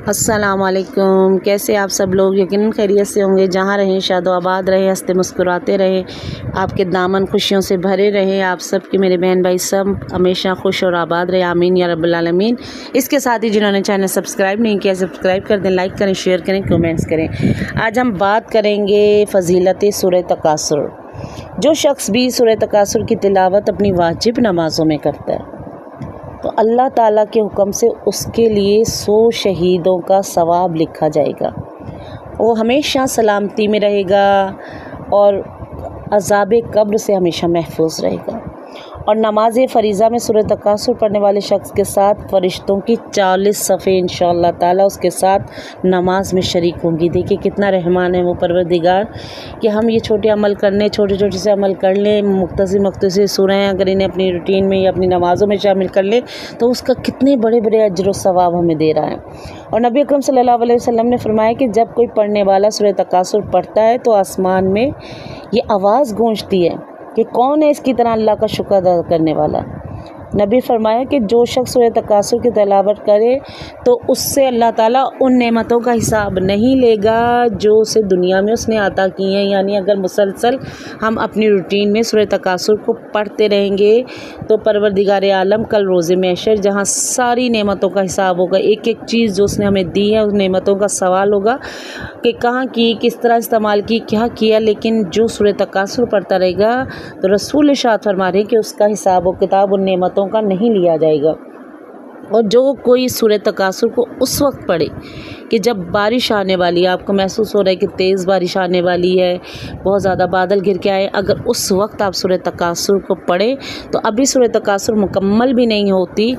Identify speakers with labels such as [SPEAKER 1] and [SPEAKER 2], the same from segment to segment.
[SPEAKER 1] अस्सलामुअलैकुम। कैसे आप सब लोग यकीनन खैरियत से होंगे। जहाँ रहें शादो आबाद रहें, हंसते मुस्कुराते रहें, आपके दामन खुशियों से भरे रहें। आप सब के मेरे बहन भाई सब हमेशा खुश और आबाद रहे, आमीन या रब्बुल आलमीन। इसके साथ ही जिन्होंने चैनल सब्सक्राइब नहीं किया, सब्सक्राइब कर दें, लाइक करें, शेयर करें, कमेंट्स करें। आज हम बात करेंगे फ़जीलत सूरह तकासुर। जो शख्स भी सूरह तकासुर की तिलावत अपनी वाजिब नमाज़ों में करता है तो अल्लाह ताला के हुक्म से उसके लिए 100 शहीदों का सवाब लिखा जाएगा। वो हमेशा सलामती में रहेगा और अज़ाब कब्र से हमेशा महफूज रहेगा। और नमाज फ़रीज़ा में सूरह तकासुर पढ़ने वाले शख्स के साथ फ़रिश्तों की 40 सफ़े इंशाअल्लाह ताला उसके साथ नमाज में शरीक होंगी। देखिए कितना रहमान है वो परवरदिगार कि हम ये छोटे अमल करने, छोटे छोटे से अमल कर लें, मुख्तसर सूरह अगर इन्हें अपनी रूटीन में या अपनी नमाज़ों में शामिल कर लें तो उसका कितने बड़े बड़े अजर व सवाब हमें दे रहा है। और नबी अकरम सल्लल्लाहु अलैहि वसल्लम ने फरमाया कि जब कोई पढ़ने वाला सूरह तकासुर पढ़ता है तो आसमान में ये आवाज़ गूंजती है कि कौन है इसकी तरह अल्लाह का शुक्र अदा करने वाला। नबी फरमाया कि जो शख्स सूरह तकासुर की तिलावत करे तो उससे अल्लाह ताला उन नेमतों का हिसाब नहीं लेगा जो उसे दुनिया में उसने अता की हैं। यानी अगर मुसलसल हम अपनी रूटीन में सूरह तकासुर को पढ़ते रहेंगे तो परवरदिगार आलम कल रोज़े महशर जहाँ सारी नेमतों का हिसाब होगा, एक एक चीज़ जो उसने हमें दी है उस नेमतों का सवाल होगा कि कहाँ की, किस तरह इस्तेमाल की, क्या किया। लेकिन जो सूरह तकासुर पढ़ता रहेगा तो रसूल इरशाद फरमा रहे हैं कि उसका हिसाब व किताब उन नेमतों का नहीं लिया जाएगा। और जो कोई सूरह तकासुर को उस वक्त पढ़े कि जब बारिश आने वाली है, आपको महसूस हो रहा है कि तेज़ बारिश आने वाली है, बहुत ज़्यादा बादल घिर के आए, अगर उस वक्त आप सूरह तकासुर को पढ़ें तो अभी सूरह तकासुर मुकम्मल भी नहीं होती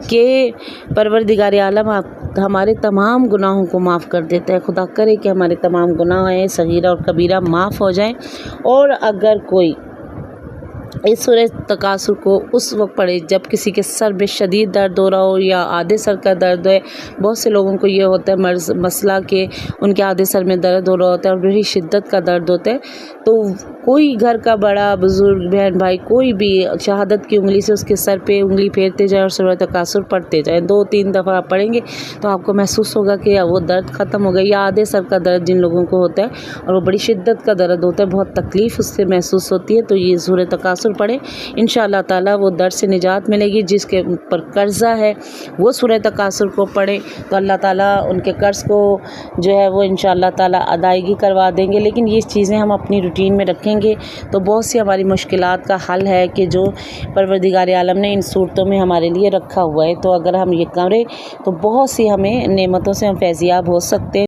[SPEAKER 1] कि परवरदिगार आलम हमारे तमाम गुनाहों को माफ़ कर देता है। खुदा करे कि हमारे तमाम गुनाह हैं सगीरा और कबीरा माफ़ हो जाएं। और अगर कोई इस सूरह तकासुर को उस वक्त पढ़े जब किसी के सर में शदीद दर्द हो रहा हो या आधे सर का दर्द है, बहुत से लोगों को ये होता है मसला कि उनके आधे सर में दर्द हो रहा होता है और बड़ी शिद्दत का दर्द होता है, तो कोई घर का बड़ा बुज़ुर्ग बहन भाई कोई भी शहादत की उंगली से उसके सर पे उंगली फेरते जाए और सूरह तकासुर पढ़ते जाए। 2-3 दफ़ा आप पढ़ेंगे तो आपको महसूस होगा कि वो दर्द ख़त्म हो गया। या आधे सर का दर्द जिन लोगों को होता है और वो बड़ी शिद्दत का दर्द होता है, बहुत तकलीफ़ उससे महसूस होती है, तो ये सूरह तकासुर पढ़े, इंशाअल्लाह ताला वो दर्द से निजात मिलेगी। जिसके ऊपर कर्ज़ा है वो सूरह तकासुर को पढ़े तो अल्लाह ताला उनके कर्ज़ को जो है वो इंशाअल्लाह ताला अदायगी करवा देंगे। लेकिन ये चीज़ें हम अपनी रूटीन में रखेंगे तो बहुत सी हमारी मुश्किलात का हल है कि जो परवरदिगार आलम ने इन सूरतों में हमारे लिए रखा हुआ है। तो अगर हम ये करें तो बहुत सी हमें नेमतों से हम फैज़याब हो सकते हैं।